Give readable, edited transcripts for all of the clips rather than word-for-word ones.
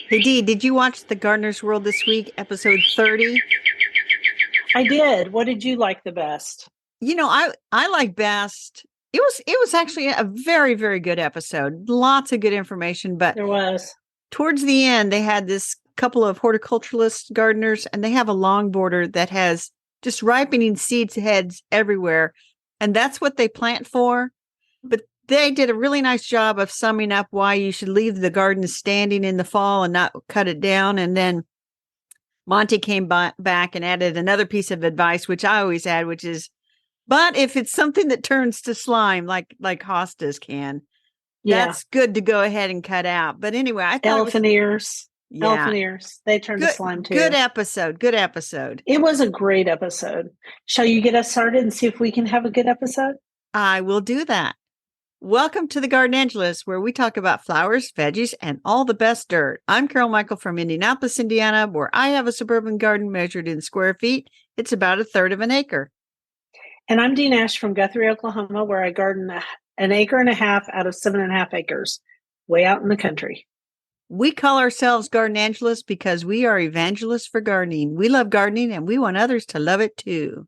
Hey Dee, did you watch The Gardener's World this week, episode 30? I did. What did you like the best? I like best. It was actually a very, very good episode. Lots of good information, but There was. towards the end they had this couple of horticulturalist gardeners and they have a long border that has just ripening seeds heads everywhere. And that's what they plant for. But they did a really nice job of summing up why you should leave the garden standing in the fall and not cut it down. And then Monty came back and added another piece of advice, which I always add, which is, but if it's something that turns to slime, like hostas can, Yeah. that's good to go ahead and cut out. But anyway, I thought it was, Elephant ears. yeah, Elephant ears. They turned to good, slime good too. episode, good episode. It was a great episode. Shall you get us started and see if we can have a good episode? I will do that. Welcome to the Garden Angelus, where we talk about flowers, veggies, and all the best dirt. I'm Carol Michael from Indianapolis, Indiana, where I have a suburban garden measured in square feet. It's about a third of an acre. And I'm Dee Nash from Guthrie, Oklahoma, where I garden an acre and a half out of 7.5 acres, way out in the country. We call ourselves Garden Angelus because we are evangelists for gardening. We love gardening and we want others to love it too.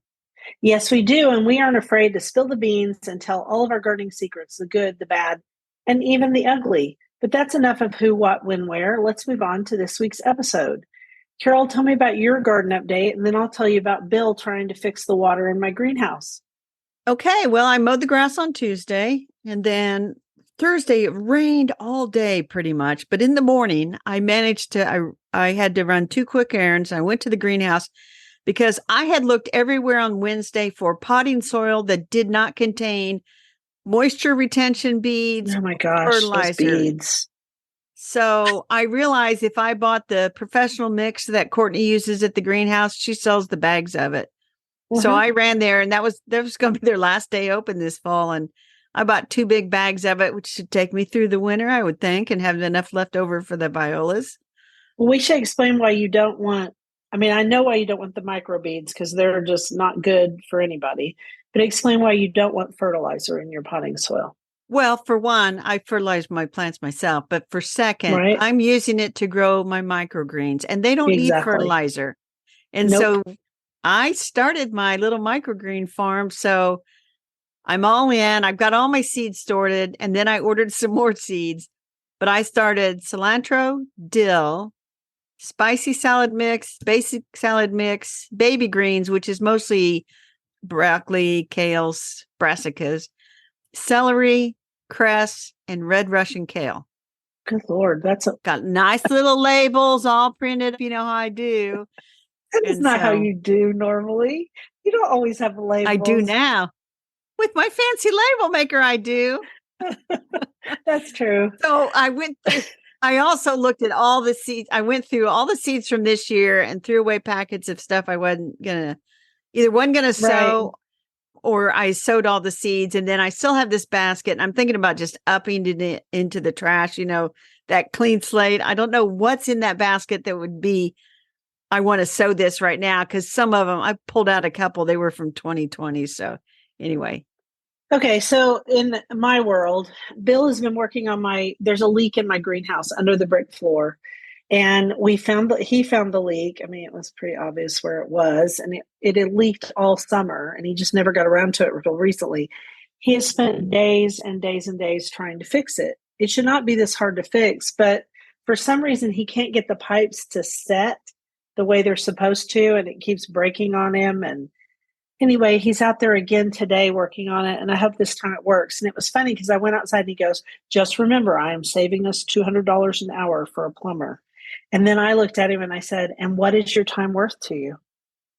Yes, we do. And we aren't afraid to spill the beans and tell all of our gardening secrets, the good, the bad, and even the ugly. But that's enough of who, what, when, where. Let's move on to this week's episode. Carol, tell me about your garden update, and then I'll tell you about Bill trying to fix the water in my greenhouse. Okay, well, I mowed the grass on Tuesday and then Thursday it rained all day pretty much. But in the morning, I had to run two quick errands. I went to the greenhouse because I had looked everywhere on Wednesday for potting soil that did not contain moisture retention beads Oh my or gosh, those fertilizer. beads. So I realized if I bought the professional mix that Courtney uses at the greenhouse, she sells the bags of it. So Uh-huh. I ran there and that was going to be their last day open this fall. And I bought two big bags of it, which should take me through the winter, I would think, and have enough left over for the violas. Well, we should explain why you don't want, I mean, I know why you don't want the micro beads because they're just not good for anybody, but explain why you don't want fertilizer in your potting soil. Well, for one, I fertilize my plants myself, but for second, Right? I'm using it to grow my microgreens and they don't need Exactly. fertilizer. And Nope. so I started my little microgreen farm. So I'm all in. I've got all my seeds sorted, and then I ordered some more seeds. But I started cilantro, dill, spicy salad mix, basic salad mix, baby greens, which is mostly broccoli, kales, brassicas, celery, cress, and red Russian kale. Good Lord. Got nice little labels all printed. You know how I do. That is And not how so you do normally. You don't always have I do labels. now. With my fancy label maker, I do. That's true. So I also looked at all the seeds. I went through all the seeds from this year and threw away packets of stuff I wasn't gonna Right. sow, or I sowed all the seeds. And then I still have this basket. And I'm thinking about just upping it into the trash, that clean slate. I don't know what's in that basket that would be, I want to sow this right now. Cause some of them, I pulled out a couple, they were from 2020. So anyway. Okay, so in my world, Bill has been working on there's a leak in my greenhouse under the brick floor. And he found the leak. I mean, it was pretty obvious where it was, and it had leaked all summer, and he just never got around to it until recently. He has spent days and days and days trying to fix it. It should not be this hard to fix, but for some reason, he can't get the pipes to set the way they're supposed to, and it keeps breaking on him. And anyway, he's out there again today working on it, and I hope this time it works. And it was funny because I went outside and he goes, "Just remember, I am saving us $200 an hour for a plumber." And then I looked at him and I said, "And what is your time worth to you?"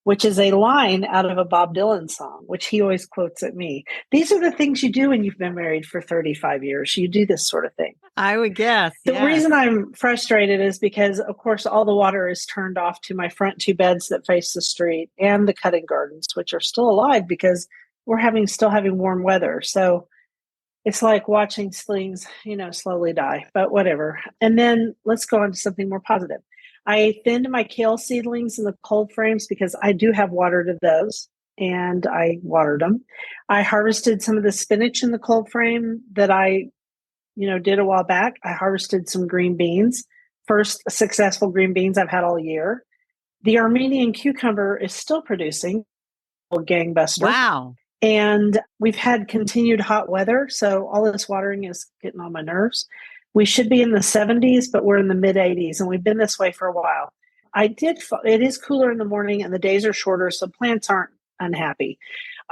Which is a line out of a Bob Dylan song, which he always quotes at me. These are the things you do when you've been married for 35 years. You do this sort of thing. I would guess. The Yes. reason I'm frustrated is because, of course, all the water is turned off to my front two beds that face the street and the cutting gardens, which are still alive because we're still having warm weather. So it's like watching things, slowly die, but whatever. And then let's go on to something more positive. I thinned my kale seedlings in the cold frames because I do have water to those, and I watered them. I harvested some of the spinach in the cold frame that I did a while back. I harvested some green beans first successful green beans I've had all year. The Armenian cucumber is still producing, a gangbuster. Wow. And we've had continued hot weather. So all this watering is getting on my nerves. We should be in the 70s, but we're in the mid 80s. And we've been this way for a while. It is cooler in the morning and the days are shorter. So plants aren't unhappy,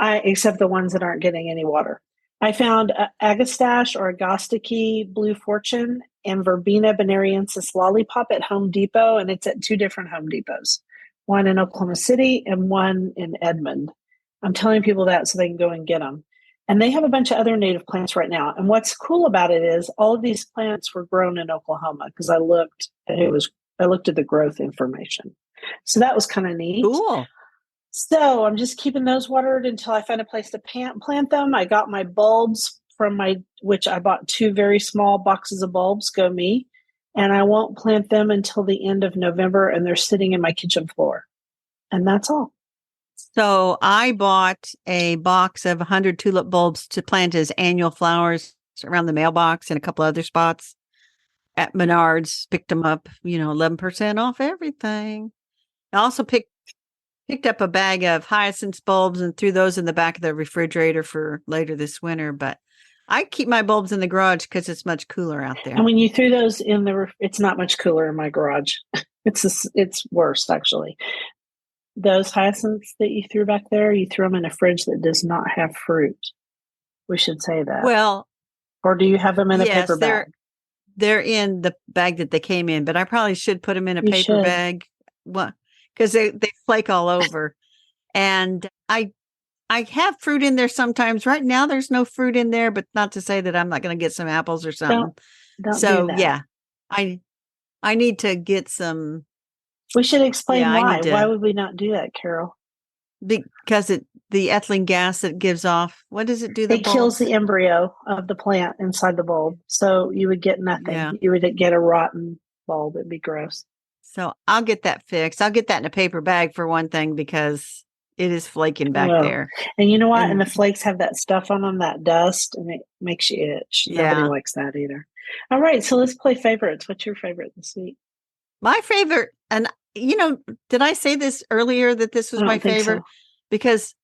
except the ones that aren't getting any water. I found Agastache or Agostiki Blue Fortune and Verbena bonariensis lollipop at Home Depot. And it's at 2 different Home Depots, one in Oklahoma City and one in Edmond. I'm telling people that so they can go and get them. And they have a bunch of other native plants right now. And what's cool about it is all of these plants were grown in Oklahoma because I looked at the growth information. So that was kind of neat. Cool. So I'm just keeping those watered until I find a place to plant them. I got my bulbs which I bought 2 very small boxes of bulbs, go me. And I won't plant them until the end of November, and they're sitting in my kitchen floor. And that's all. So I bought a box of 100 tulip bulbs to plant as annual flowers around the mailbox and a couple other spots at Menards. Picked them up, 11% off everything. I also picked up a bag of hyacinth bulbs and threw those in the back of the refrigerator for later this winter. But I keep my bulbs in the garage because it's much cooler out there. And when you threw those in it's not much cooler in my garage. It's worse, actually. Those hyacinths that you threw back there, you threw them in a fridge that does not have fruit. We should say that. Well, or do you have them in a paper bag? They're in the bag that they came in, but I probably should put them in a paper bag. Well, because they flake all over. And I have fruit in there sometimes. Right now, there's no fruit in there, but not to say that I'm not going to get some apples or something. Don't do that. Yeah, I need to get some. We should explain why. Why would we not do that, Carol? Because the ethylene gas that it gives off, what does it do? It kills the embryo of the plant inside the bulb. So you would get nothing. Yeah. You would get a rotten bulb. It'd be gross. So I'll get that fixed. I'll get that in a paper bag for one thing, because it is flaking back there. And you know what? And the flakes have that stuff on them, that dust, and it makes you itch. Yeah. Nobody likes that either. All right. So let's play favorites. What's your favorite this week? My favorite, and did I say this earlier that this was my favorite? So. Because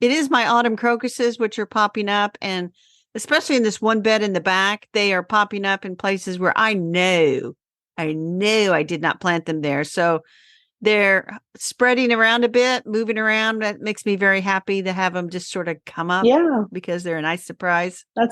it is my autumn crocuses, which are popping up, and especially in this one bed in the back, they are popping up in places where I know I did not plant them there. So they're spreading around a bit, moving around. That makes me very happy to have them just sort of come up. Yeah. Because they're a nice surprise. How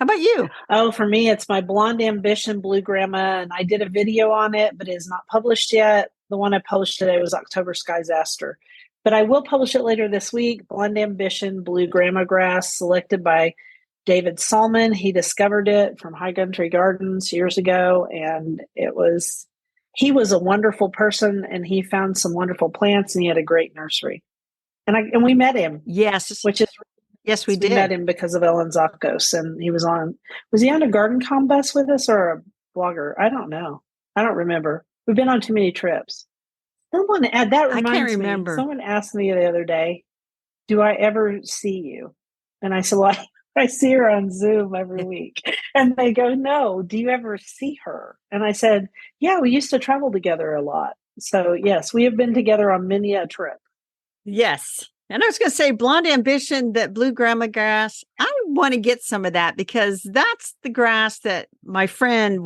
about you? Oh, for me, it's my Blonde Ambition Blue Grandma. And I did a video on it, but it is not published yet. The one I published today was October Skies Aster. But I will publish it later this week. Blonde Ambition Blue Grandma Grass, selected by David Salmon. He discovered it from High Country Gardens years ago. And he was a wonderful person, and he found some wonderful plants, and he had a great nursery. And we met him. Yes. Yes, we did. We met him because of Ellen Zakos, and was he on a Garden Com bus with us or a blogger? I don't know. I don't remember. We've been on too many trips. Someone asked me the other day, do I ever see you? And I said, well, I see her on Zoom every week. And they go, no, do you ever see her? And I said, yeah, we used to travel together a lot. So yes, we have been together on many a trip. Yes. And I was going to say Blonde Ambition, that blue grandma grass. I want to get some of that, because that's the grass that my friend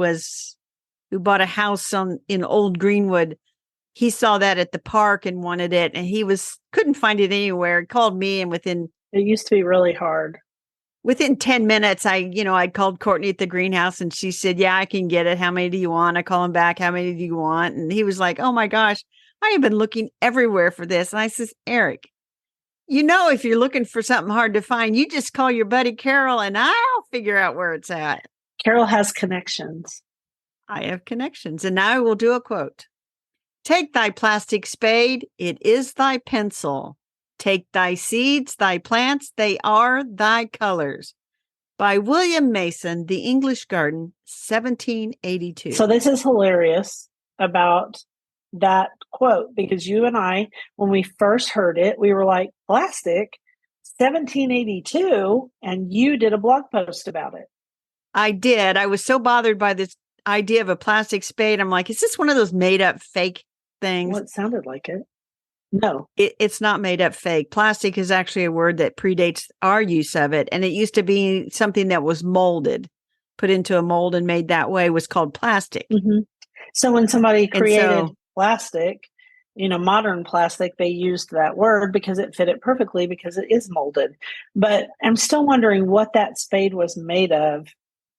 who bought a house in Old Greenwood. He saw that at the park and wanted it, and he couldn't find it anywhere. He called me, and it used to be really hard. Within 10 minutes, I called Courtney at the greenhouse, and she said, yeah, I can get it. How many do you want? I call him back. How many do you want? And he was like, oh my gosh, I have been looking everywhere for this. And I says, Eric, if you're looking for something hard to find, you just call your buddy Carol, and I'll figure out where it's at. Carol has connections. I have connections. And now I will do a quote. Take thy plastic spade, it is thy pencil. Take thy seeds, thy plants, they are thy colors. By William Mason, The English Garden, 1782. So this is hilarious about that quote, because you and I, when we first heard it, we were like, plastic, 1782, and you did a blog post about it. I did. I was so bothered by this idea of a plastic spade. I'm like, is this one of those made up fake things? Well, it sounded like it. No. It's not made up fake. Plastic is actually a word that predates our use of it. And it used to be something that was molded, put into a mold and made that way was called plastic. Mm-hmm. So when somebody created so, plastic, modern plastic, they used that word because it fit it perfectly because it is molded. But I'm still wondering what that spade was made of,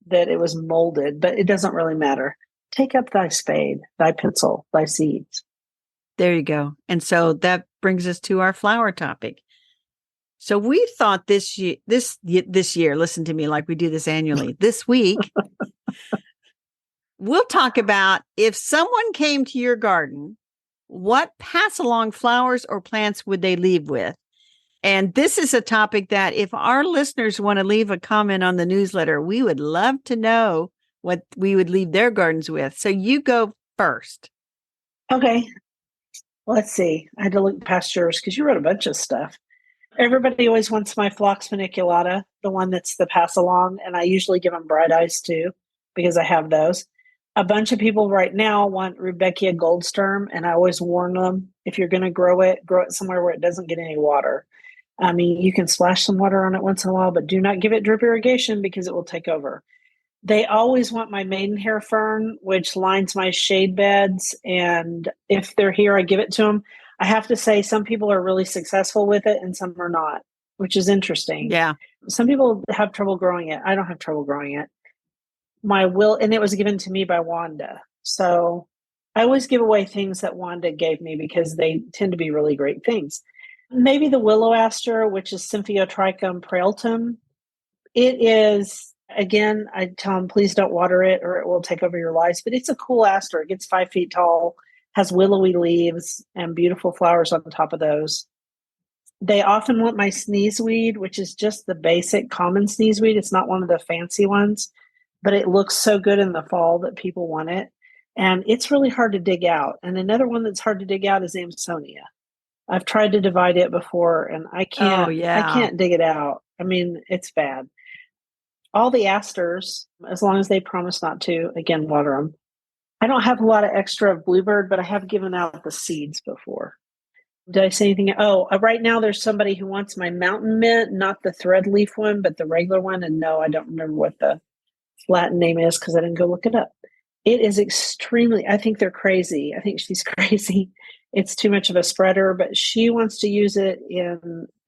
that it was molded, but it doesn't really matter. Take up thy spade, thy pencil, thy seeds. There you go. And so that brings us to our flower topic. So we thought this year, listen to me like we do this annually. This week, we'll talk about if someone came to your garden, what pass-along flowers or plants would they leave with? And this is a topic that if our listeners want to leave a comment on the newsletter, we would love to know what we would leave their gardens with. So you go first. Okay. Let's see. I had to look past yours because you wrote a bunch of stuff. Everybody always wants my Phlox funiculata, the one that's the pass along, and I usually give them bright eyes too because I have those. A bunch of people right now want Rudbeckia goldsturm, and I always warn them, if you're going to grow it somewhere where it doesn't get any water. I mean, you can splash some water on it once in a while, but do not give it drip irrigation because it will take over. They always want my maidenhair fern, which lines my shade beds. And if they're here, I give it to them. I have to say, some people are really successful with it and some are not, which is interesting. Yeah. Some people have trouble growing it. I don't have trouble growing it. And it was given to me by Wanda. So I always give away things that Wanda gave me because they tend to be really great things. Maybe the willow aster, which is Symphyotrichum praetum. It is, again, I tell them, please don't water it or it will take over your lives. But it's a cool aster. It gets 5 feet tall, has willowy leaves and beautiful flowers on top of those. They often want my sneezeweed, which is just the basic common sneezeweed. It's not one of the fancy ones, but it looks so good in the fall that people want it. And it's really hard to dig out. And another one that's hard to dig out is Amsonia. I've tried to divide it before and I can't dig it out. I mean, it's bad. All the asters, as long as they promise not to, again, water them. I don't have a lot of extra of bluebird, but I have given out the seeds before. Did I say anything? Oh, right now there's somebody who wants my mountain mint, not the thread leaf one, but the regular one. And no, I don't remember what the Latin name is because I didn't go look it up. It is extremely, I think they're crazy. I think she's crazy. It's too much of a spreader, but she wants to use it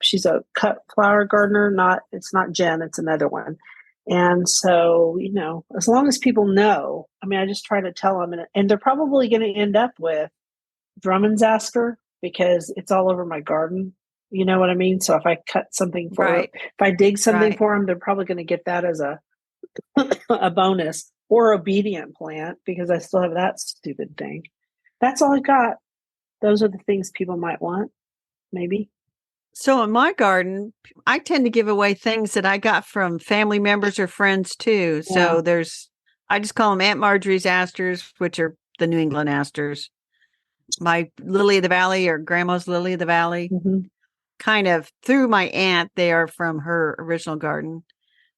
she's a cut flower gardener. It's not Jen, it's another one. And so, as long as people know, I mean, I just try to tell them, and they're probably going to end up with Drummond's aster because it's all over my garden. You know what I mean? So if I cut something if I dig something for them, they're probably going to get that as a bonus or obedient plant because I still have that stupid thing. That's all I got. Those are the things people might want, maybe. So in my garden, I tend to give away things that I got from family members or friends too. So I just call them Aunt Marjorie's asters, which are the New England asters. My lily of the valley or grandma's lily of the valley, kind of through my aunt. They are from her original garden.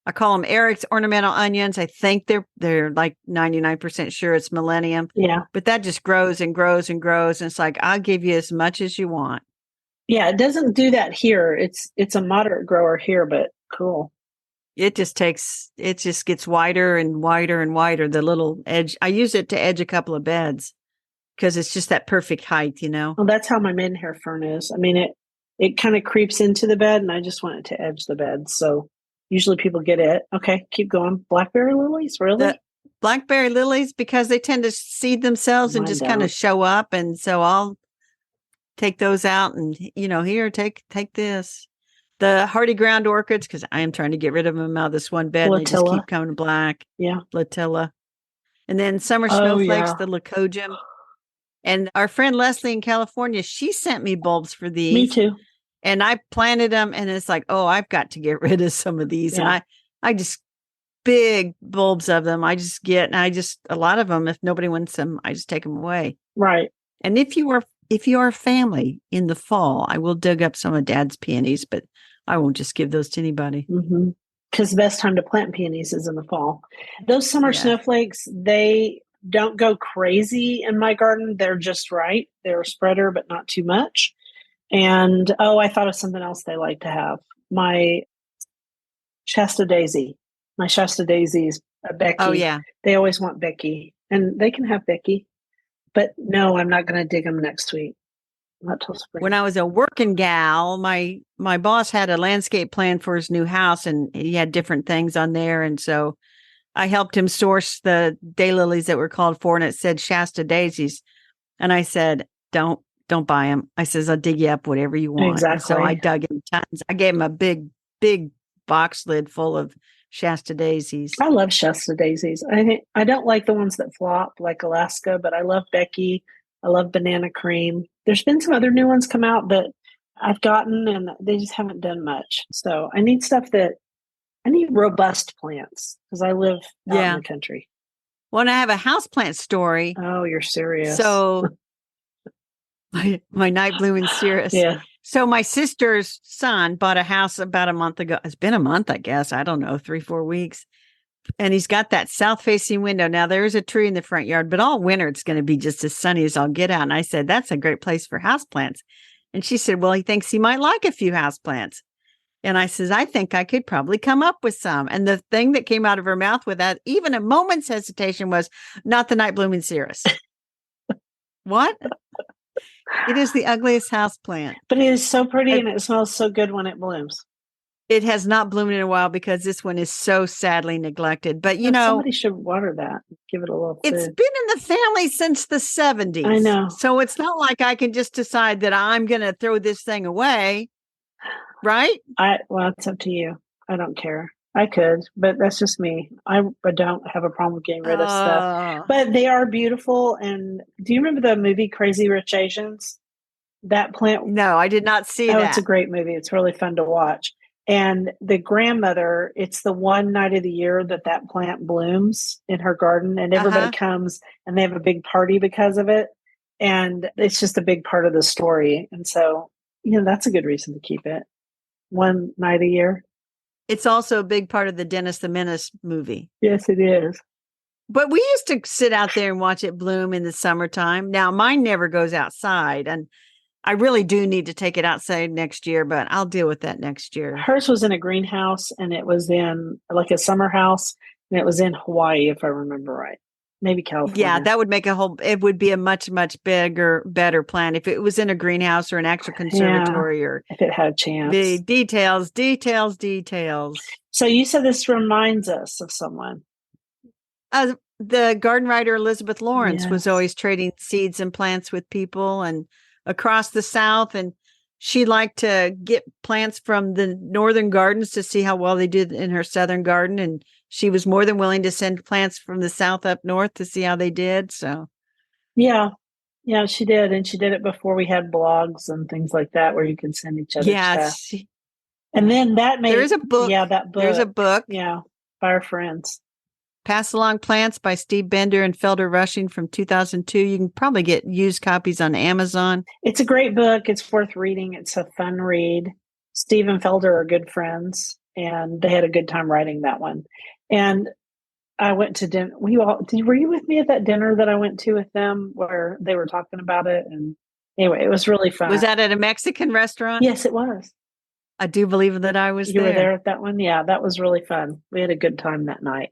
I call them Eric's ornamental onions. I think they're like 99% sure it's millennium. Yeah. But that just grows and grows and grows. And it's like, I'll give you as much as you want. Yeah, it doesn't do that here. It's a moderate grower here, but cool. It just gets wider and wider and wider. The little edge. I use it to edge a couple of beds because it's just that perfect height, Well, that's how my maidenhair fern is. I mean, it kind of creeps into the bed and I just want it to edge the bed. So usually people get it. Okay, keep going. Blackberry lilies, really? The blackberry lilies, because they tend to seed themselves and just kind of show up. And so I'll take those out and, here, take this. The hardy ground orchids, because I am trying to get rid of them out of this one bed. And they just keep coming black. Yeah. Latilla. And then summer snowflakes, the leucojum. And our friend Leslie in California, she sent me bulbs for these. Me too. And I planted them and it's like, oh, I've got to get rid of some of these. Yeah. And I just big bulbs of them. A lot of them, if nobody wants them, I just take them away. Right. And if you are a family in the fall, I will dig up some of Dad's peonies, but I won't just give those to anybody. Mm-hmm. because the best time to plant peonies is in the fall. Those summer Yeah. snowflakes, they don't go crazy in my garden. They're just right. They're a spreader, but not too much. And I thought of something else they like to have. My Shasta daisy. My Shasta daisies, Becky. Oh, yeah. They always want Becky, and they can have Becky. But no, I'm not going to dig them next week. Not till spring. When I was a working gal, my boss had a landscape plan for his new house, and he had different things on there. And so I helped him source the daylilies that were called for, and it said Shasta daisies. And I said, don't buy them. I says, I'll dig you up whatever you want. Exactly. And so I dug him tons. I gave him a big box lid full of Shasta daisies. I love Shasta daisies. I don't like the ones that flop like Alaska, but I love Becky. I love banana cream. There's been some other new ones come out that I've gotten, and they just haven't done much. So I need I need robust plants because I live out in the country. Well, I have a houseplant story. Oh, you're serious. So my night blooming Cirrus. Yeah. So my sister's son bought a house about a month ago. It's been a month, I guess. I don't know, 3-4 weeks. And he's got that south-facing window. Now, there's a tree in the front yard, but all winter it's going to be just as sunny as I'll get out. And I said, that's a great place for houseplants. And she said, well, he thinks he might like a few houseplants. And I says, I think I could probably come up with some. And the thing that came out of her mouth without even a moment's hesitation was, not the night blooming Cirrus. What? It is the ugliest houseplant. But it is so pretty and it smells so good when it blooms. It has not bloomed in a while because this one is so sadly neglected. But, you know, somebody should water that. Give it a little food. It's been in the family since the 70s. I know. So it's not like I can just decide that I'm going to throw this thing away. Right? Well, it's up to you. I don't care. I could, but that's just me. I don't have a problem with getting rid of stuff. But they are beautiful. And do you remember the movie Crazy Rich Asians? That plant? No, I did not see that. It's a great movie. It's really fun to watch. And the grandmother, it's the one night of the year that plant blooms in her garden, and everybody comes and they have a big party because of it. And it's just a big part of the story. And so, that's a good reason to keep it one night a year. It's also a big part of the Dennis the Menace movie. Yes, it is. But we used to sit out there and watch it bloom in the summertime. Now, mine never goes outside, and I really do need to take it outside next year, but I'll deal with that next year. Hers was in a greenhouse, and it was in like a summer house, and it was in Hawaii, if I remember right. Maybe California. Yeah, that would make it would be a much, much better plan if it was in a greenhouse or an actual conservatory or if it had a chance. The details. So you said this reminds us of someone. The garden writer Elizabeth Lawrence was always trading seeds and plants with people and across the South. And she liked to get plants from the northern gardens to see how well they did in her southern garden. And she was more than willing to send plants from the South up north to see how they did. So, yeah, she did. And she did it before we had blogs and things like that, where you can send each other stuff. And then there's a book. Yeah, that book. There's a book. Yeah, by our friends. Passalong Plants by Steve Bender and Felder Rushing from 2002. You can probably get used copies on Amazon. It's a great book. It's worth reading. It's a fun read. Steve and Felder are good friends, and they had a good time writing that one. And I went to dinner. Were you with me at that dinner that I went to with them where they were talking about it? And anyway, it was really fun. Was that at a Mexican restaurant? Yes, it was. I do believe that I was there. You were there at that one? Yeah, that was really fun. We had a good time that night.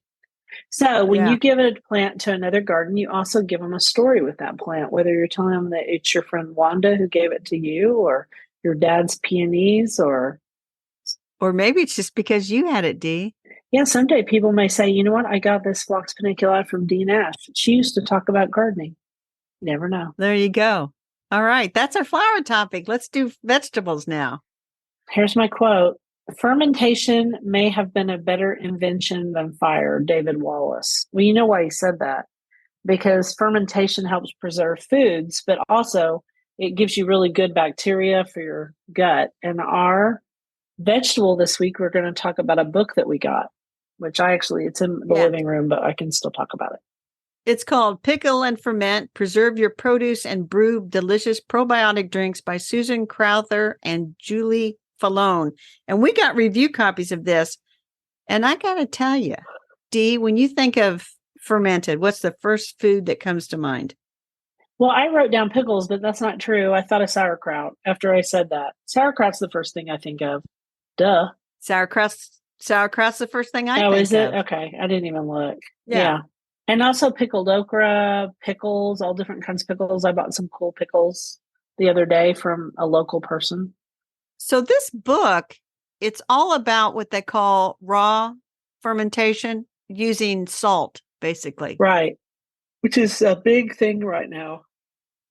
So when you give a plant to another garden, you also give them a story with that plant, whether you're telling them that it's your friend Wanda who gave it to you, or your dad's peonies, or maybe it's just because you had it, Dee. Yeah, someday people may say, you know what, I got this Phlox paniculata from Dee Nash. She used to talk about gardening. You never know. There you go. All right, that's our flower topic. Let's do vegetables now. Here's my quote. Fermentation may have been a better invention than fire, David Wallace. Well, you know why he said that? Because fermentation helps preserve foods, but also it gives you really good bacteria for your gut. And our vegetable this week, we're going to talk about a book that we got, which it's in the living room, but I can still talk about it. It's called Pickle and Ferment, Preserve Your Produce and Brew Delicious Probiotic Drinks by Susan Crowther and Julie Falone. And we got review copies of this. And I got to tell you, Dee, when you think of fermented, what's the first food that comes to mind? Well, I wrote down pickles, but that's not true. I thought of sauerkraut after I said that. Sauerkraut's the first thing I think of. Duh. Sauerkraut's the first thing I Oh, think is it? of. Okay. I didn't even look. Yeah. Yeah. And also pickled okra, pickles, all different kinds of pickles. I bought some cool pickles the other day from a local person. So this book, it's all about what they call raw fermentation using salt, basically. Right. Which is a big thing right now.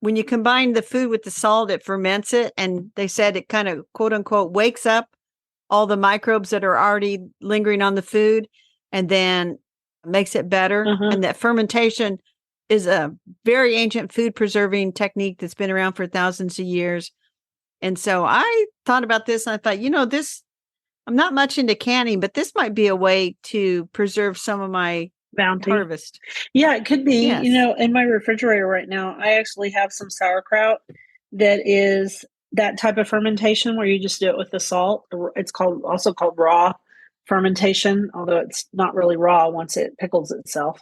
When you combine the food with the salt, it ferments it. And they said it kind of, quote unquote, wakes up all the microbes that are already lingering on the food and then makes it better. Uh-huh. And that fermentation is a very ancient food preserving technique that's been around for thousands of years. And so I thought about this and I thought, this, I'm not much into canning, but this might be a way to preserve some of my Bounty. harvest. Yeah, it could be. Yes. In my refrigerator right now, I actually have some sauerkraut that is that type of fermentation where you just do it with the salt. It's also called raw fermentation, although it's not really raw once it pickles itself.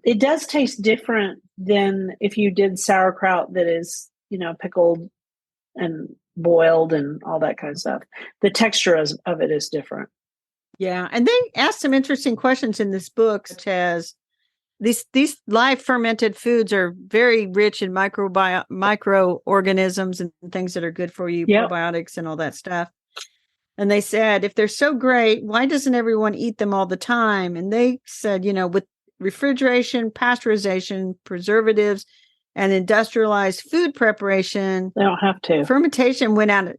It does taste different than if you did sauerkraut that is, pickled and boiled and all that kind of stuff. The texture of it is different. Yeah. And they asked some interesting questions in this book, such as these live fermented foods are very rich in microorganisms and things that are good for you, Yep. probiotics and all that stuff. And they said, if they're so great, why doesn't everyone eat them all the time? And they said, with refrigeration, pasteurization, preservatives, and industrialized food preparation, they don't have to. Fermentation went out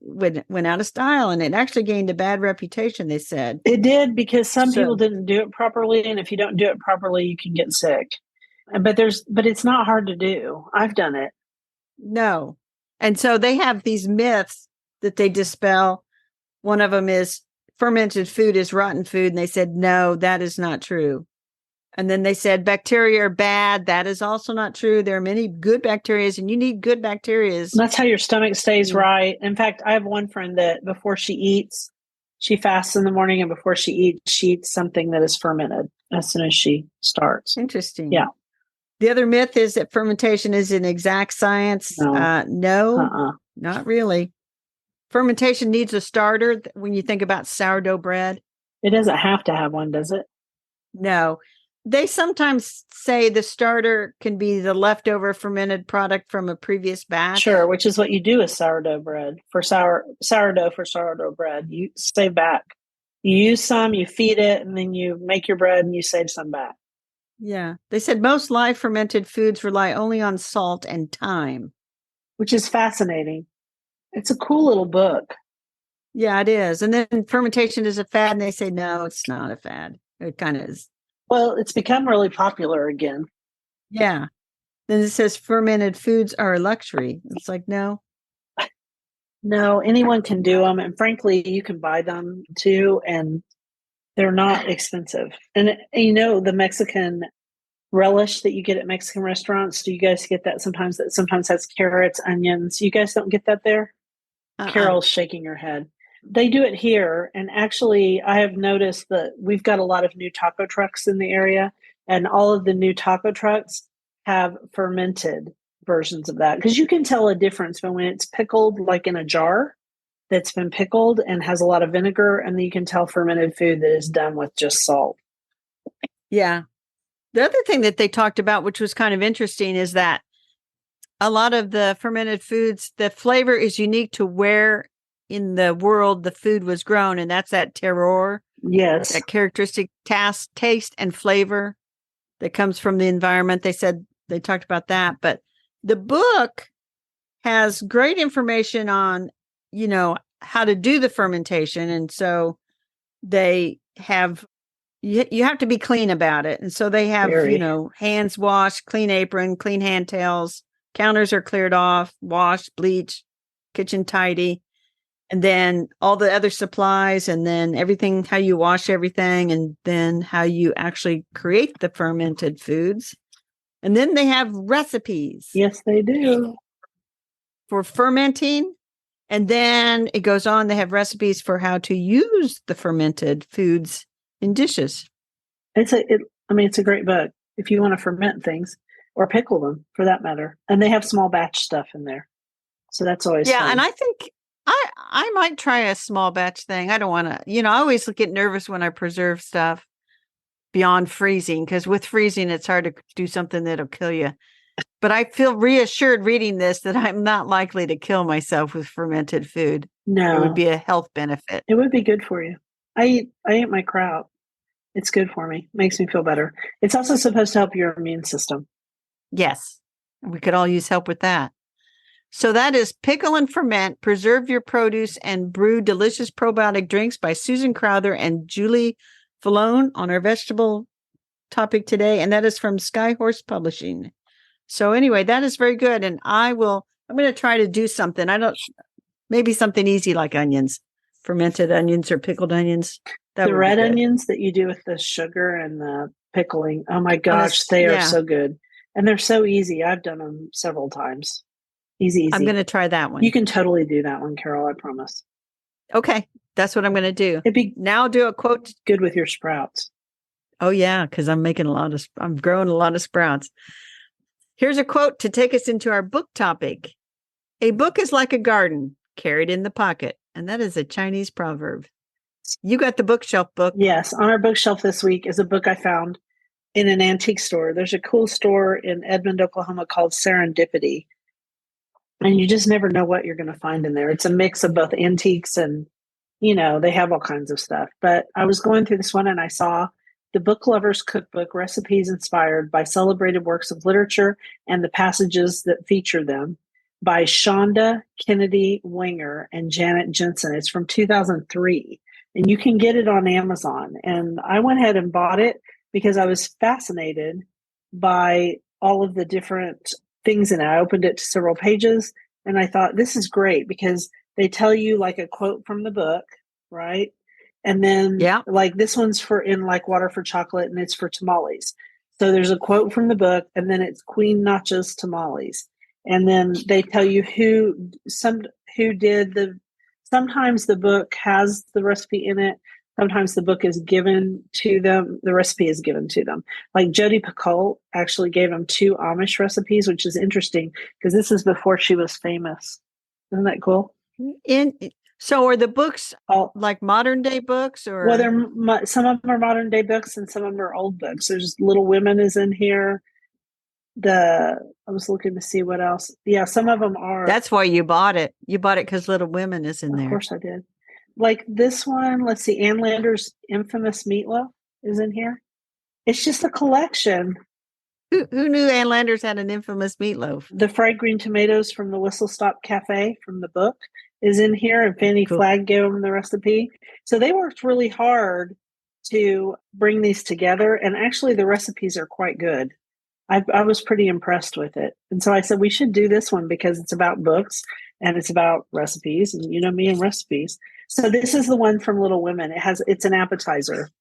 of style, and it actually gained a bad reputation. They said it did because some people didn't do it properly, and if you don't do it properly, you can get sick. But it's not hard to do. I've done it. No, and so they have these myths that they dispel. One of them is fermented food is rotten food, and they said no, that is not true. And then they said bacteria are bad. That is also not true. There are many good bacteria, and you need good bacteria. That's how your stomach stays right. In fact, I have one friend that before she eats, she fasts in the morning, and before she eats something that is fermented as soon as she starts. Interesting. Yeah. The other myth is that fermentation is an exact science. No, not really. Fermentation needs a starter when you think about sourdough bread. It doesn't have to have one, does it? No. They sometimes say the starter can be the leftover fermented product from a previous batch. Sure, which is what you do with sourdough bread. For sourdough bread, you save back. You use some, you feed it, and then you make your bread and you save some back. Yeah. They said most live fermented foods rely only on salt and thyme. Which is fascinating. It's a cool little book. Yeah, it is. And then fermentation is a fad, and they say, no, it's not a fad. It kind of is. Well, it's become really popular again. Yeah. Then it says fermented foods are a luxury. It's like, no. No, anyone can do them. And frankly, you can buy them too. And they're not expensive. And the Mexican relish that you get at Mexican restaurants, do you guys get that sometimes? That sometimes has carrots, onions. You guys don't get that there? Carol's shaking her head. They do it here. And actually, I have noticed that we've got a lot of new taco trucks in the area. And all of the new taco trucks have fermented versions of that. Because you can tell a difference when it's pickled like in a jar that's been pickled and has a lot of vinegar. And then you can tell fermented food that is done with just salt. Yeah. The other thing that they talked about, which was kind of interesting, is that a lot of the fermented foods, the flavor is unique to where in the world the food was grown. And that's that terroir. Yes. That characteristic taste and flavor that comes from the environment. They said they talked about that. But the book has great information on, how to do the fermentation. And so they have, you have to be clean about it. And so they have, hands washed, clean apron, clean hand towels, counters are cleared off, washed, bleach, kitchen tidy. And then all the other supplies, and then everything, how you wash everything, and then how you actually create the fermented foods. And then they have recipes. Yes, they do. For fermenting. And then it goes on, they have recipes for how to use the fermented foods in dishes. It's a great book if you want to ferment things or pickle them for that matter. And they have small batch stuff in there. So that's always fun. And I think I might try a small batch thing. I don't want to, I always get nervous when I preserve stuff beyond freezing, because with freezing, it's hard to do something that'll kill you. But I feel reassured reading this that I'm not likely to kill myself with fermented food. No. It would be a health benefit. It would be good for you. I eat my kraut. It's good for me. Makes me feel better. It's also supposed to help your immune system. Yes. We could all use help with that. So that is Pickle and Ferment, Preserve Your Produce, and Brew Delicious Probiotic Drinks by Susan Crowther and Julie Falone on our vegetable topic today. And that is from Skyhorse Publishing. So anyway, that is very good. And I'm going to try to do something. Maybe something easy like onions, fermented onions or pickled onions. The red onions that you do with the sugar and the pickling. Oh my gosh, they are so good. And they're so easy. I've done them several times. Easy. I'm going to try that one. You can totally do that one, Carol, I promise. Okay. That's what I'm going to do. Now do a quote. Good with your sprouts. Oh yeah. Cause I'm growing a lot of sprouts. Here's a quote to take us into our book topic. A book is like a garden carried in the pocket. And that is a Chinese proverb. You got the bookshelf book. Yes. On our bookshelf this week is a book I found in an antique store. There's a cool store in Edmond, Oklahoma called Serendipity. And you just never know what you're going to find in there. It's a mix of both antiques and, they have all kinds of stuff. But I was going through this one and I saw The Book Lover's Cookbook, Recipes Inspired by Celebrated Works of Literature and the Passages that Feature Them by Shonda Kennedy Winger and Janet Jensen. It's from 2003. And you can get it on Amazon. And I went ahead and bought it because I was fascinated by all of the different things in it. I opened it to several pages and I thought, this is great because they tell you like a quote from the book, right? And then like this one's in like Water for Chocolate and it's for tamales. So there's a quote from the book and then it's Queen Nacha's tamales. And then they tell you who did sometimes the book has the recipe in it. Sometimes the book is given to them. The recipe is given to them. Like Jodi Picoult actually gave them 2 Amish recipes, which is interesting because this is before she was famous. Isn't that cool? So are the books like modern day books or? Well, some of them are modern day books and some of them are old books. There's Little Women is in here. I was looking to see what else. Yeah, some of them are. That's why you bought it. You bought it because Little Women is in there. Of course I did. Like this one, let's see, Ann Lander's Infamous Meatloaf is in here. It's just a collection. Who knew Ann Landers had an infamous meatloaf? The fried green tomatoes from the Whistle Stop Cafe from the book is in here, and Fannie Flagg gave them the recipe. So they worked really hard to bring these together, and actually the recipes are quite good. I was pretty impressed with it. And so I said, we should do this one because it's about books and it's about recipes and me and recipes. So this is the one from Little Women. It's an appetizer.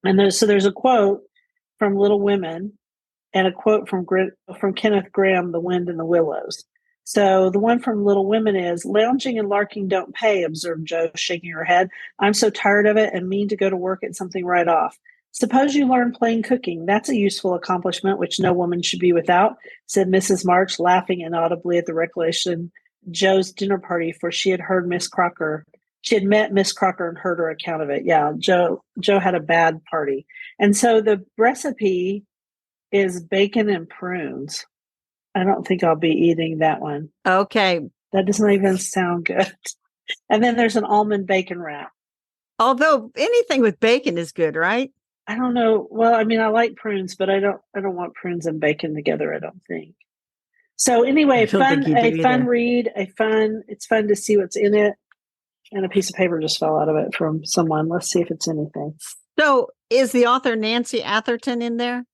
And there's a quote from Little Women and a quote from Kenneth Grahame, The Wind in the Willows. So the one from Little Women is, lounging and larking don't pay, observed Jo, shaking her head. I'm so tired of it and mean to go to work at something right off. Suppose you learn plain cooking. That's a useful accomplishment which no woman should be without, said Mrs. March, laughing inaudibly at the recollection Jo's dinner party, for she had heard Miss Crocker. She had met Miss Crocker and heard her account of it. Yeah, Jo had a bad party. And so the recipe is bacon and prunes. I don't think I'll be eating that one. Okay. That doesn't even sound good. And then there's an almond bacon wrap. Although anything with bacon is good, right? I don't know. Well, I mean, I like prunes, but I don't want prunes and bacon together, I don't think. So anyway, a fun read, it's fun to see what's in it. And a piece of paper just fell out of it from someone. Let's see if it's anything. So is the author Nancy Atherton in there?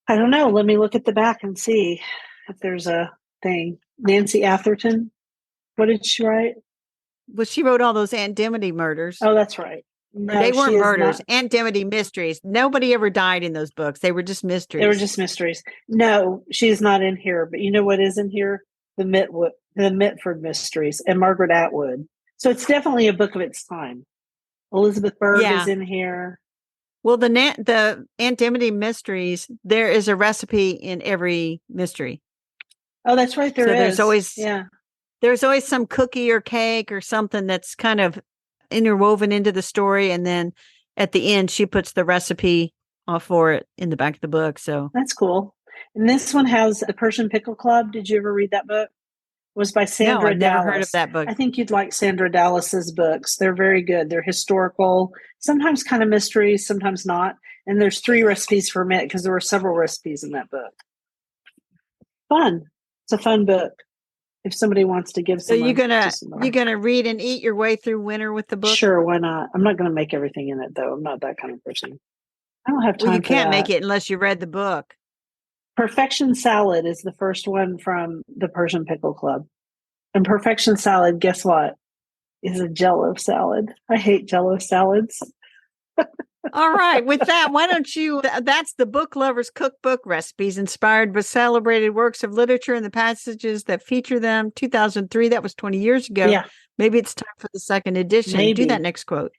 I don't know. Let me look at the back and see if there's a thing. Nancy Atherton. What did she write? Well, she wrote all those Aunt Dimity murders. Oh, that's right. No, they weren't murders. Aunt Dimity mysteries. Nobody ever died in those books. They were just mysteries. They were just mysteries. No, she's not in here. But you know what is in here? The Mitford mysteries and Margaret Atwood. So it's definitely a book of its time. Elizabeth Berg is in here. Well, the Antimony Mysteries, there is a recipe in every mystery. Oh, that's right. There So is. there's always some cookie or cake or something that's kind of interwoven into the story. And then at the end, she puts the recipe for it in the back of the book. So that's cool. And this one has a Persian Pickle Club. Did you ever read that book? It was by no, Sandra I've never heard of Dallas. that book. I think you'd like Sandra Dallas's books. They're very good. They're historical, sometimes kind of mysteries, sometimes not. And there's 3 recipes for mint because there were several recipes in that book. Fun. It's a fun book. If somebody wants to give So someone, you're gonna read and eat your way through winter with the book? Sure, why not? I'm not going to make everything in it though. I'm not that kind of person. I don't have time. Well, you can't for that. make it unless you read the book. Perfection Salad is the first one from the Persian Pickle Club. And Perfection Salad, guess what? Is a Jell-O salad. I hate Jell-O salads. All right. With that, why don't you? That's the Book Lovers Cookbook, recipes inspired by celebrated works of literature and the passages that feature them. 2003. That was 20 years ago. Yeah. Maybe it's time for the second edition. Maybe. Do that next quote.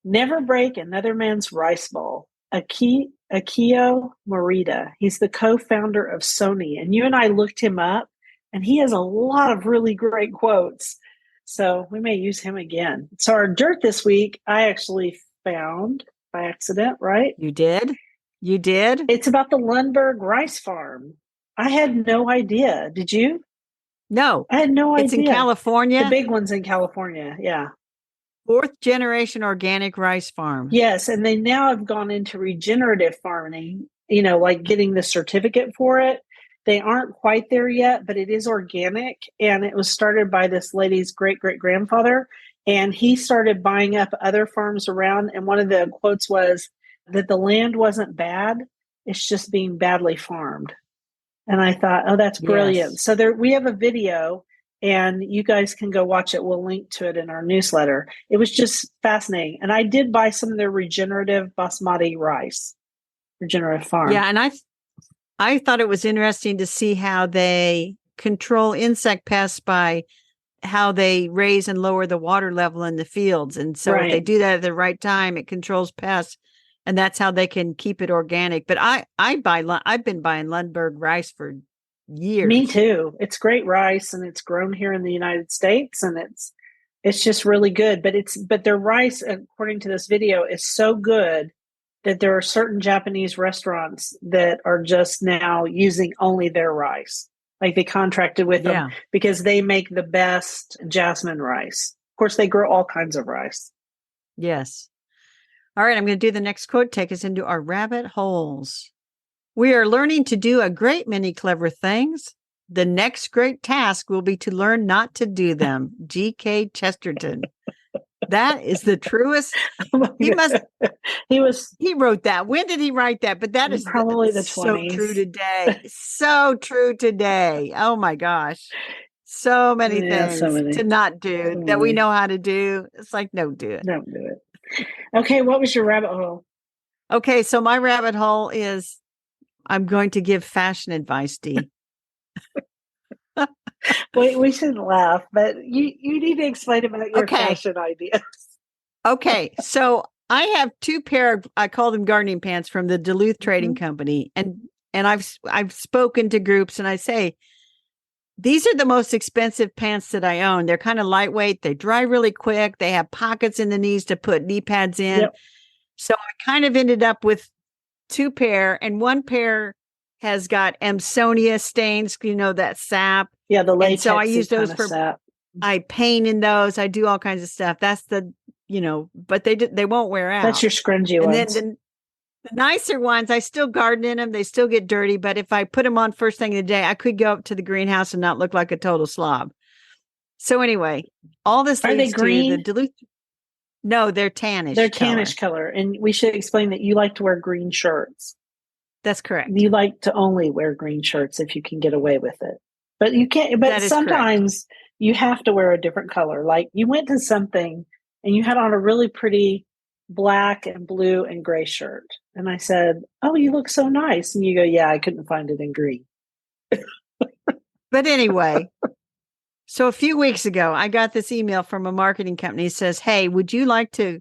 Never break another man's rice bowl. Akio Morita. He's the co-founder of Sony. And you and I looked him up, and he has a lot of really great quotes. So we may use him again. So our dirt this week, I actually found by accident, right? You did? You did? It's about the Lundberg rice farm. I had no idea. Did you? No. I had no idea. It's in California. The big one's in California. Yeah. 4th generation organic rice farm. Yes. And they now have gone into regenerative farming, like getting the certificate for it. They aren't quite there yet, but it is organic. And it was started by this lady's great-great-grandfather. And he started buying up other farms around. And one of the quotes was that the land wasn't bad. It's just being badly farmed. And I thought, oh, that's brilliant. Yes. So we have a video, and you guys can go watch it. We'll link to it in our newsletter. It was just fascinating. And I did buy some of their regenerative basmati rice, regenerative farm. Yeah. And I thought it was interesting to see how they control insect pests by how they raise and lower the water level in the fields. And so if they do that at the right time, it controls pests. And that's how they can keep it organic. But I've been buying Lundberg rice for years. Me too. It's great rice, and it's grown here in the United States, and it's just really good. But their rice, according to this video, is so good that there are certain Japanese restaurants that are just now using only their rice. Like they contracted with them because they make the best jasmine rice. Of course, they grow all kinds of rice. Yes. All right, I'm going to do the next quote. Take us into our rabbit holes. We are learning to do a great many clever things. The next great task will be to learn not to do them. G.K. Chesterton. That is the truest. He wrote that. When did he write that? But that is probably the 20s. So true today. So true today. Oh my gosh. So many things to not do that we know how to do. It's like, no, do it. Don't do it. Okay, what was your rabbit hole? Okay, so my rabbit hole is I'm going to give fashion advice, Dee. We shouldn't laugh, but you need to explain about your fashion ideas. Okay, so I have 2 pair of, I call them gardening pants from the Duluth Trading Company, and I've spoken to groups, and I say, these are the most expensive pants that I own. They're kind of lightweight. They dry really quick. They have pockets in the knees to put knee pads in. Yep. So I kind of ended up with 2 pair, and 1 pair has got Amsonia stains, that sap. Yeah, the latex. So I use those for sap. I paint in those. I do all kinds of stuff. That's the, but they won't wear out. That's your scrungy ones. And then the nicer ones, I still garden in them. They still get dirty, but if I put them on first thing of the day, I could go up to the greenhouse and not look like a total slob. So anyway, all this are they green? The Duluth. No, they're tannish. They're tannish color, and we should explain that you like to wear green shirts. That's correct. You like to only wear green shirts if you can get away with it, but you can't. But sometimes you have to wear a different color. Like you went to something and you had on a really pretty black and blue and gray shirt. And I said, oh, you look so nice. And you go, yeah, I couldn't find it in green. But anyway, so a few weeks ago, I got this email from a marketing company that says, hey, would you like to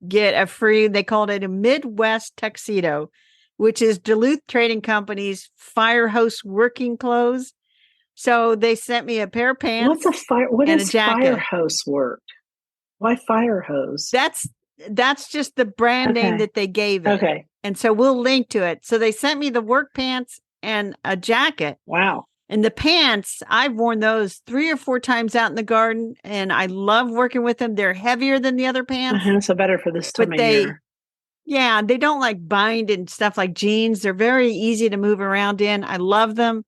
get a free, they called it a Midwest tuxedo, which is Duluth Trading Company's fire hose working clothes. So they sent me a pair of pants. What and is a jacket. fire hose work? Why fire hose? That's just the brand name that they gave it. Okay. And so we'll link to it. So they sent me the work pants and a jacket. Wow. And the pants, I've worn those 3 or 4 times out in the garden, and I love working with them. They're heavier than the other pants. So better for this time of year. Yeah, they don't like bind and stuff like jeans. They're very easy to move around in. I love them.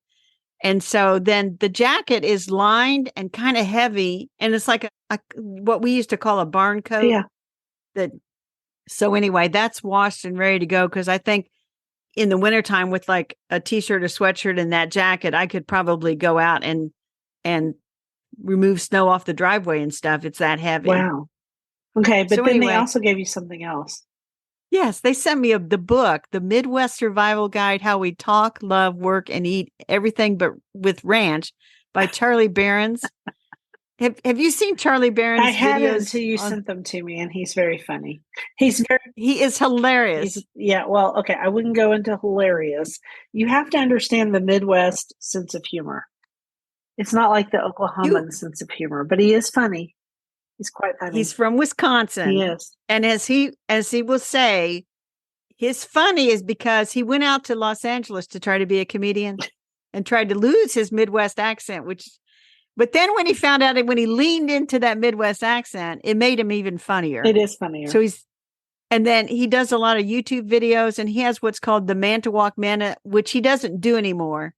And so then the jacket is lined and kind of heavy, and it's like a what we used to call a barn coat. Yeah. So anyway, that's washed and ready to go, because I think in the wintertime with like a t-shirt or sweatshirt and that jacket, I could probably go out and remove snow off the driveway and stuff. It's that heavy. Wow. Okay. But So then anyway, they also gave you something else. Yes, they sent me the book, The Midwest Survival Guide, How We Talk, Love, Work, and Eat Everything But with Ranch by Charlie Barron's. Have you seen Charlie Barron's videos? I hadn't until you sent them to me, and he's very funny. He is hilarious. Well, okay, I wouldn't go into hilarious. You have to understand the Midwest sense of humor. It's not like the Oklahoman sense of humor, but he is funny. He's quite funny. He's from Wisconsin. He is. And as he will say, his funny is because he went out to Los Angeles to try to be a comedian and tried to lose his Midwest accent, but then when he found out that when he leaned into that Midwest accent, it made him even funnier. It is funnier. So and then he does a lot of YouTube videos, and he has what's called the Manitowoc Manna, which he doesn't do anymore.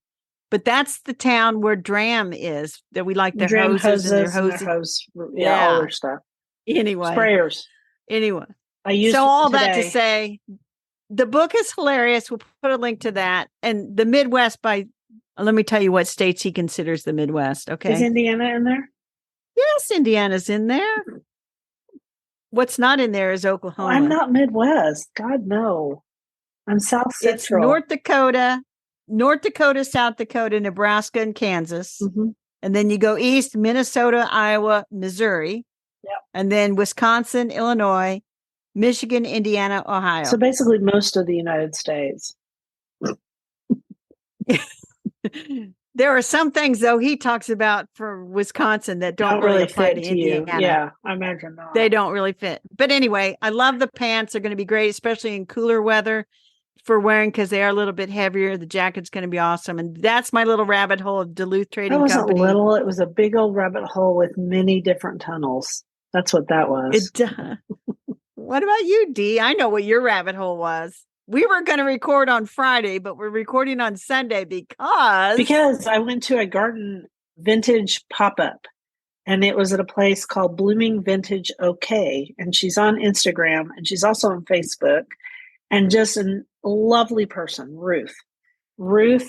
But that's the town where Dram is, that we like their hoses and their hoses. All their stuff. Anyway. Sprayers. Anyway. I used so all today. that to say, the book is hilarious. We'll put a link to that. And the Midwest let me tell you what states he considers the Midwest. Okay. Is Indiana in there? Yes, Indiana's in there. What's not in there is Oklahoma. I'm not Midwest. God, no. I'm South Central. It's North Dakota, South Dakota, Nebraska, and Kansas. Mm-hmm. And then you go east, Minnesota, Iowa, Missouri. Yep. And then Wisconsin, Illinois, Michigan, Indiana, Ohio. So basically most of the United States. There are some things, though, he talks about for Wisconsin that don't really apply to Indiana. You. Yeah, I imagine not. They don't really fit. But anyway, I love the pants. They're going to be great, especially in cooler weather for wearing, because they are a little bit heavier. The jacket's going to be awesome. And that's my little rabbit hole of Duluth Trading Company. That wasn't little. It was a big old rabbit hole with many different tunnels. That's what that was. What about you, Dee? I know what your rabbit hole was. We were going to record on Friday, but we're recording on Sunday because I went to a garden vintage pop-up, and it was at a place called Blooming Vintage OK. And she's on Instagram, and she's also on Facebook, and just a lovely person, Ruth. Ruth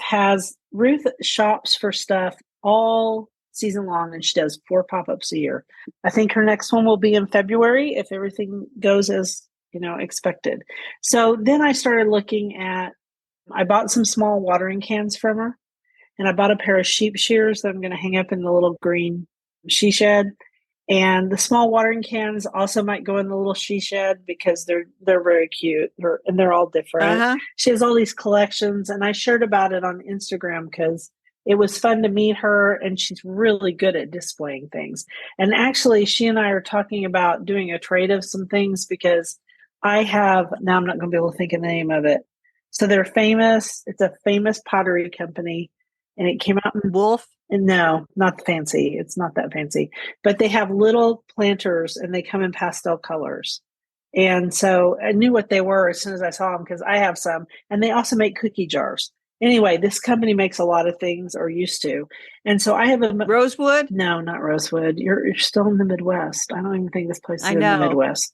shops for stuff all season long, and she does 4 pop-ups a year. I think her next one will be in February if everything goes as expected. So then I started I bought some small watering cans from her, and I bought a pair of sheep shears that I'm going to hang up in the little green she shed. And the small watering cans also might go in the little she shed because they're very cute, and they're all different. Uh-huh. She has all these collections, and I shared about it on Instagram because it was fun to meet her, and she's really good at displaying things. And actually, she and I are talking about doing a trade of some things, because now I'm not going to be able to think of the name of it. So they're famous. It's a famous pottery company, and it came out in Wolf. No, not fancy. It's not that fancy, but they have little planters, and they come in pastel colors. And so I knew what they were as soon as I saw them, because I have some, and they also make cookie jars. Anyway, this company makes a lot of things, or used to. And so I have a Rosewood. No, not Rosewood. You're still in the Midwest. I don't even think this place is in the Midwest.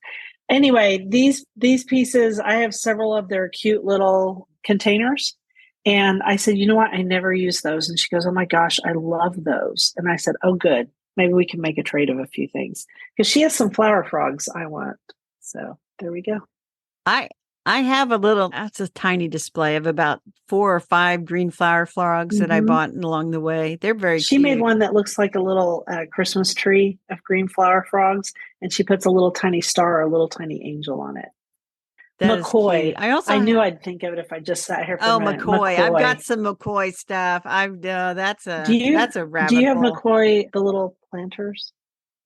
Anyway, these pieces, I have several of their cute little containers. And I said, you know what? I never use those. And she goes, oh my gosh, I love those. And I said, oh, good. Maybe we can make a trade of a few things. Because she has some flower frogs I want. So there we go. I have that's a tiny display of about 4 or 5 green flower frogs that I bought along the way. They're very She cute. made one that looks like a little Christmas tree of green flower frogs, and she puts a little tiny star, a little tiny angel on it. That is McCoy. cute. I knew I'd think of it if I just sat here for a minute. McCoy. I've got some McCoy stuff. That's Do you a do you rabbit have hole. McCoy, the little planters?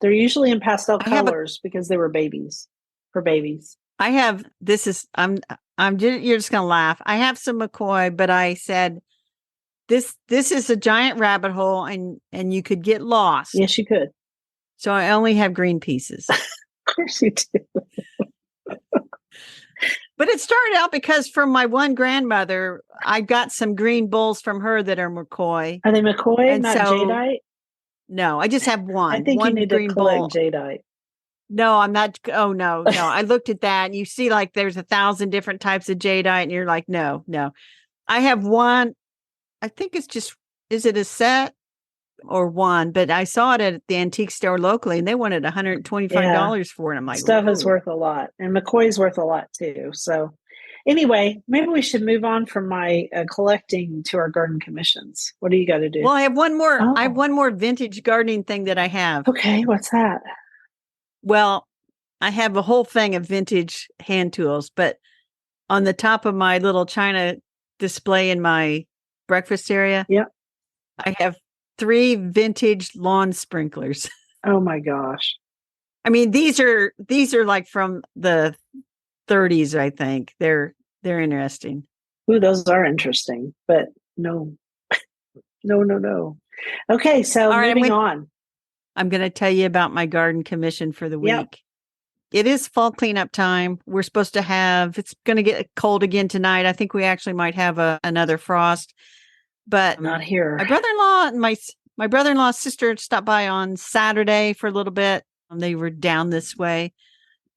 They're usually in pastel colors because they were babies for babies. I have you're just gonna laugh. I have some McCoy, but I said this is a giant rabbit hole and you could get lost. Yes, you could. So I only have green pieces. Of course you do. But it started out because from my one grandmother, I got some green bowls from her that are McCoy. Are they McCoy, and not jadeite? No, I just have one. I think one you need green to collect bowl. jadeite. No, I'm not. Oh, no. I looked at that and you see like there's 1,000 different types of jadeite and you're like, no. I have one. I think it's just, is it a set or one? But I saw it at the antique store locally and they wanted $125 for it. I'm like, stuff is worth a lot. And McCoy's worth a lot too. So anyway, maybe we should move on from my collecting to our garden commissions. What do you got to do? Well, I have one more. I have one more vintage gardening thing that I have. Okay. What's that? Well, I have a whole thing of vintage hand tools, but on the top of my little china display in my breakfast area, I have 3 vintage lawn sprinklers. Oh my gosh. I mean, these are like from the 30s, I think. They're interesting. Ooh, those are interesting, but no. No. Okay, so moving on. I'm going to tell you about my garden commission for the week. Yep. It is fall cleanup time. We're supposed to it's going to get cold again tonight. I think we actually might have another frost, but not here. My brother-in-law and my brother-in-law's sister stopped by on Saturday for a little bit. They were down this way.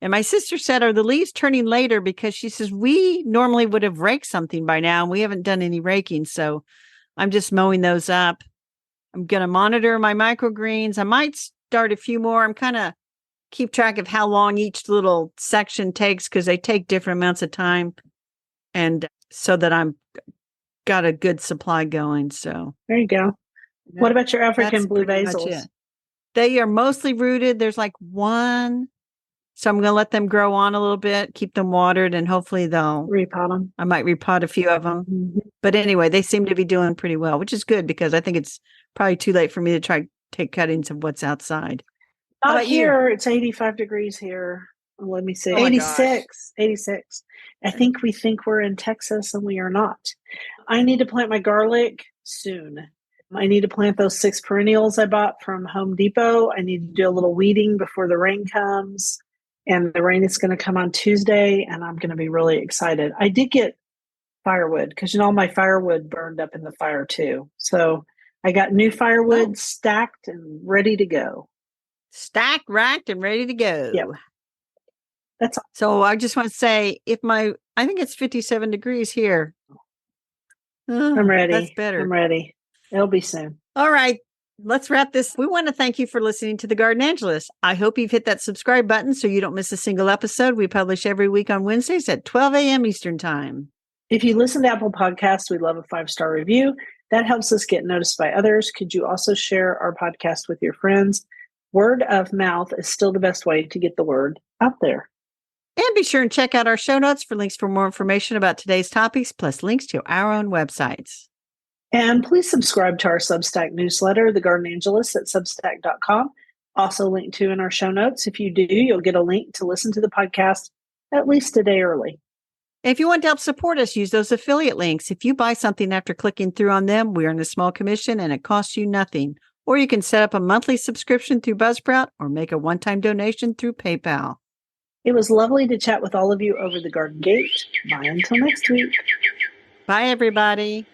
And my sister said, are the leaves turning later? Because she says, we normally would have raked something by now and we haven't done any raking. So I'm just mowing those up. I'm going to monitor my microgreens. I might start a few more. I'm kind of keep track of how long each little section takes because they take different amounts of time. And so that I'm got a good supply going. So there you go. What about your African blue basils? They are mostly rooted. There's like one. So I'm going to let them grow on a little bit, keep them watered, and hopefully they'll repot them. I might repot a few of them. Mm-hmm. But anyway, they seem to be doing pretty well, which is good because I think it's probably too late for me to try to take cuttings of what's outside. Not here. It's 85 degrees here. Let me see. 86. 86. I think we think we're in Texas and we are not. I need to plant my garlic soon. I need to plant those 6 perennials I bought from Home Depot. I need to do a little weeding before the rain comes. And the rain is going to come on Tuesday, and I'm going to be really excited. I did get firewood because, all my firewood burned up in the fire too. So I got new firewood stacked and ready to go. Stacked, racked, and ready to go. Yep. That's all. So I just want to say, I think it's 57 degrees here. I'm ready. That's better. I'm ready. It'll be soon. All right. Let's wrap this. We want to thank you for listening to The Garden Angelist. I hope you've hit that subscribe button so you don't miss a single episode. We publish every week on Wednesdays at 12 a.m. Eastern Time. If you listen to Apple Podcasts, we love a 5-star review. That helps us get noticed by others. Could you also share our podcast with your friends? Word of mouth is still the best way to get the word out there. And be sure and check out our show notes for links for more information about today's topics, plus links to our own websites. And please subscribe to our Substack newsletter, The Garden Angelist, at substack.com. Also linked to in our show notes. If you do, you'll get a link to listen to the podcast at least a day early. If you want to help support us, use those affiliate links. If you buy something after clicking through on them, we earn a small commission and it costs you nothing. Or you can set up a monthly subscription through Buzzsprout or make a one-time donation through PayPal. It was lovely to chat with all of you over the garden gate. Bye until next week. Bye, everybody.